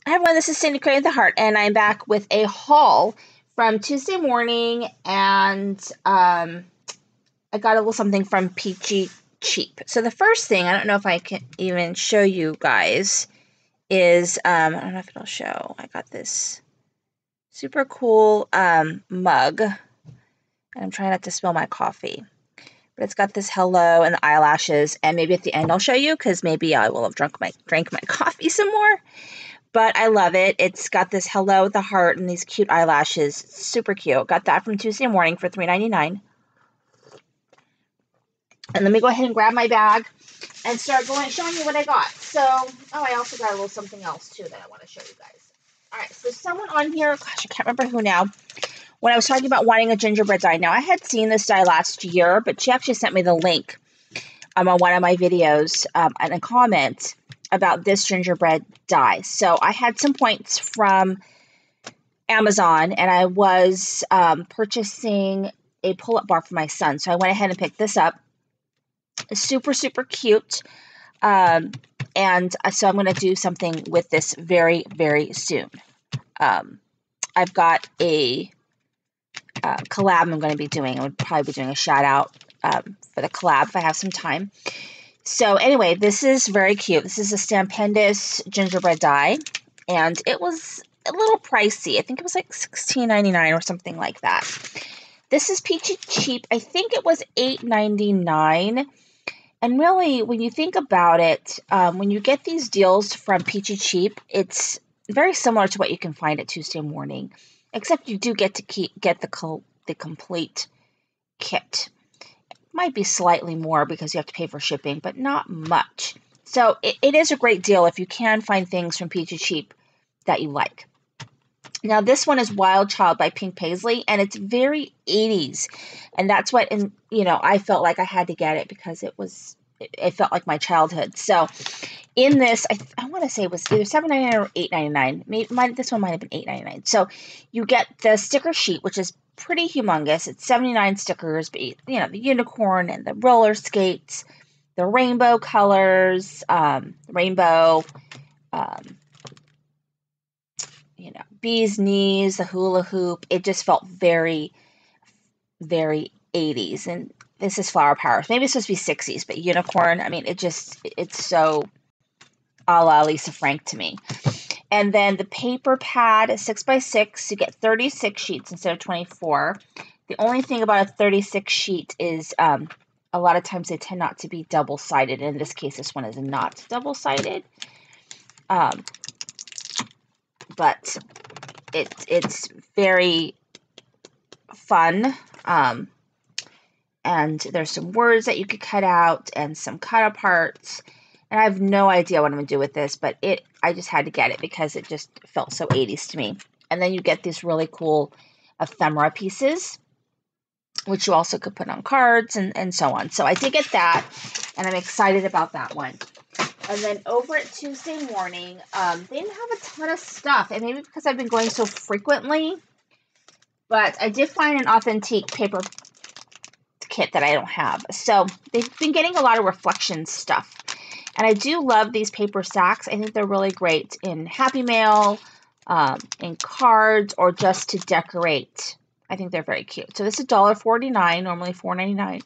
Hi everyone, this is Cindy Creating the Heart, and I'm back with a haul from Tuesday morning, and I got a little something from Peachy cheap. So the first thing, I don't know if I can even show you guys, is, I don't know if it'll show, I got this super cool mug, and I'm trying not to spill my coffee. But it's got this hello and the eyelashes, and maybe at the end I'll show you, because maybe I will have drank my coffee some more. But I love it. It's got this hello with the heart and these cute eyelashes. Super cute. Got that from Tuesday morning for $3.99. And let me go ahead and grab my bag and start showing you what I got. So, I also got a little something else too that I want to show you guys. All right, so someone on here, gosh, I can't remember who now, when I was talking about wanting a gingerbread die. Now, I had seen this die last year, but she actually sent me the link on one of my videos and a comment about this gingerbread die. So I had some points from Amazon, and I was purchasing a pull-up bar for my son. So I went ahead and picked this up. Super, super cute. And so I'm going to do something with this very, very soon. I've got a collab I'm going to be doing. I would probably be doing a shout out for the collab if I have some time. So anyway, this is very cute. This is a Stampendous gingerbread die, and it was a little pricey. I think it was like $16.99 or something like that. This is Peachy cheap. I think it was $8.99. And really, when you think about it, when you get these deals from Peachy cheap, it's very similar to what you can find at Tuesday morning, except you do get to get the complete kit. Might be slightly more because you have to pay for shipping, but not much. So it is a great deal if you can find things from Peachy cheap that you like. Now this one is Wild Child by Pink Paisley, and it's very 80s, and that's what, I felt like I had to get it because it felt like my childhood. So in this, I want to say it was either $7.99 or $8.99. This one might have been $8.99. So you get the sticker sheet, which is pretty humongous. It's 79 stickers, but the unicorn and the roller skates, the rainbow colors, bee's knees, the hula hoop. It just felt very, very 80s. And this is Flower Power. Maybe it's supposed to be 60s, but unicorn, I mean, it's so a la Lisa Frank to me. And then the paper pad is 6x6. You get 36 sheets instead of 24. The only thing about a 36 sheet is a lot of times they tend not to be double-sided. In this case, this one is not double-sided. But it's very fun. And there's some words that you could cut out and some cut-aparts. And I have no idea what I'm going to do with this, but I just had to get it because it just felt so 80s to me. And then you get these really cool ephemera pieces, which you also could put on cards and so on. So I did get that, and I'm excited about that one. And then over at Tuesday morning, they didn't have a ton of stuff, and maybe because I've been going so frequently, but I did find an authentic paper kit that I don't have. So they've been getting a lot of reflection stuff. And I do love these paper sacks. I think they're really great in Happy Mail, in cards, or just to decorate. I think they're very cute. So this is $1.49, normally $4.99,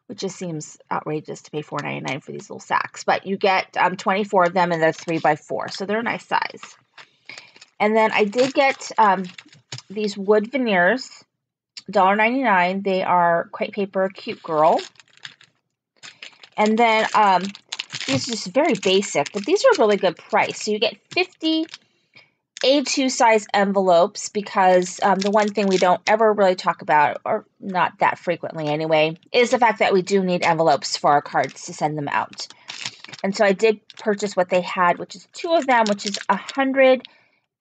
which just seems outrageous to pay $4.99 for these little sacks. But you get 24 of them, and they're 3x4, so they're a nice size. And then I did get these wood veneers, $1.99. They are crepe paper, cute girl. And then these are just very basic, but these are a really good price. So you get 50 A2 size envelopes because the one thing we don't ever really talk about, or not that frequently anyway, is the fact that we do need envelopes for our cards to send them out. And so I did purchase what they had, which is 2 of them, which is 100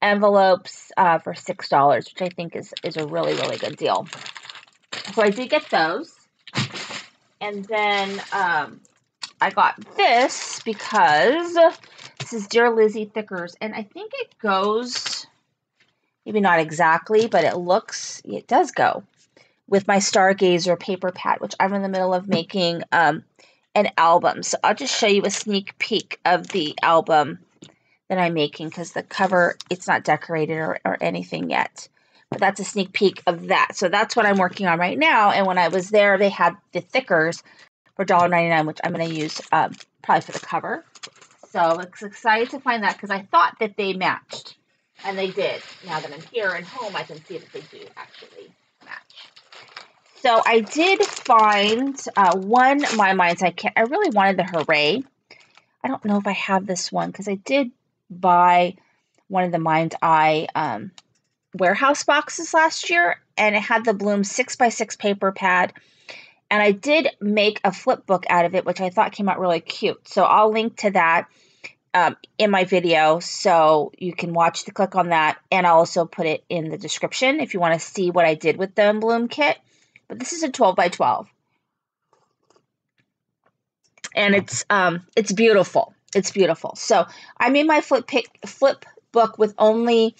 envelopes for $6, which I think is a really, really good deal. So I did get those. And then I got this because this is Dear Lizzie Thickers, and I think it goes, maybe not exactly, but it does go with my Stargazer paper pad, which I'm in the middle of making an album. So I'll just show you a sneak peek of the album that I'm making because the cover, it's not decorated or anything yet. But that's a sneak peek of that. So that's what I'm working on right now. And when I was there, they had the thickers for $1.99, which I'm going to use probably for the cover. So I'm excited to find that because I thought that they matched. And they did. Now that I'm here and home, I can see that they do actually match. So I did find one My Minds I really wanted the Hooray. I don't know if I have this one because I did buy one of the Mind Eye warehouse boxes last year, and it had the Bloom 6x6 paper pad. And I did make a flip book out of it, which I thought came out really cute. So I'll link to that in my video so you can click on that. And I'll also put it in the description if you want to see what I did with the Bloom kit. But this is a 12x12. And it's beautiful. It's beautiful. So I made my flip book with only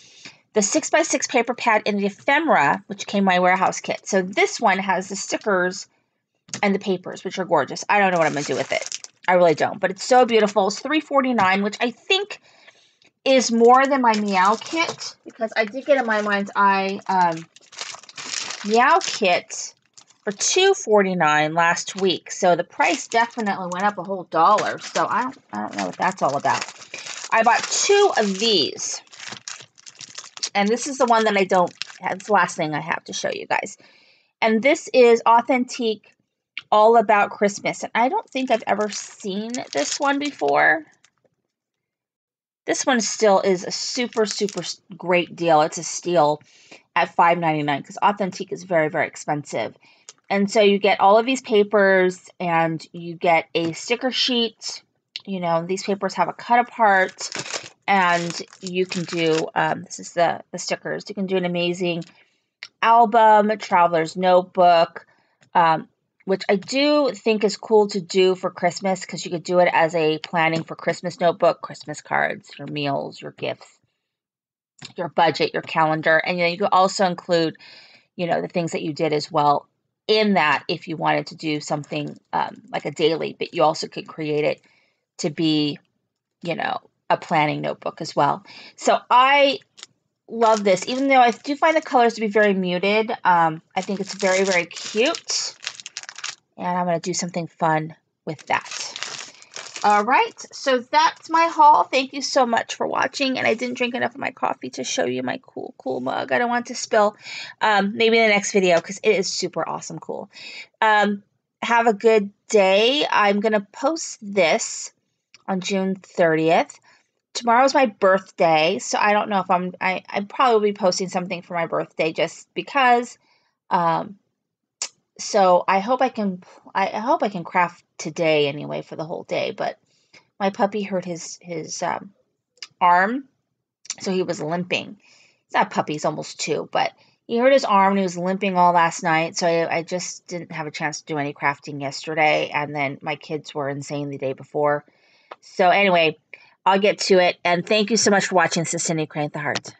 the 6x6 paper pad and the ephemera, which came in my warehouse kit. So this one has the stickers and the papers, which are gorgeous. I don't know what I'm going to do with it. I really don't. But it's so beautiful. It's $3.49, which I think is more than my Meow kit, because I did get a My Mind's Eye Meow kit for $2.49 last week. So the price definitely went up a whole $1. So I don't know what that's all about. I bought 2 of these. And this is the one that I don't have. It's the last thing I have to show you guys. And this is Authentique All About Christmas. And I don't think I've ever seen this one before. This one still is a super, super great deal. It's a steal at $5.99 because Authentique is very, very expensive. And so you get all of these papers and you get a sticker sheet. You know, these papers have a cut apart. And you can do, this is the stickers. You can do an amazing album, traveler's notebook, which I do think is cool to do for Christmas because you could do it as a planning for Christmas notebook, Christmas cards, your meals, your gifts, your budget, your calendar. And you could also include, the things that you did as well in that if you wanted to do something like a daily, but you also could create it to be, a planning notebook as well. So I love this, even though I do find the colors to be very muted. I think it's very, very cute. And I'm going to do something fun with that. All right, so that's my haul. Thank you so much for watching. And I didn't drink enough of my coffee to show you my cool mug. I don't want to spill. Maybe in the next video because it is super awesome cool. Have a good day. I'm going to post this on June 30th. Tomorrow's my birthday, so I don't know if I probably will be posting something for my birthday just because. So I hope I can craft today anyway for the whole day. But my puppy hurt his arm, so he was limping. It's not a puppy; he's almost 2, but he hurt his arm and he was limping all last night. So I just didn't have a chance to do any crafting yesterday, and then my kids were insane the day before. So anyway, I'll get to it, and thank you so much for watching. This is Cindy Crane with the Heart.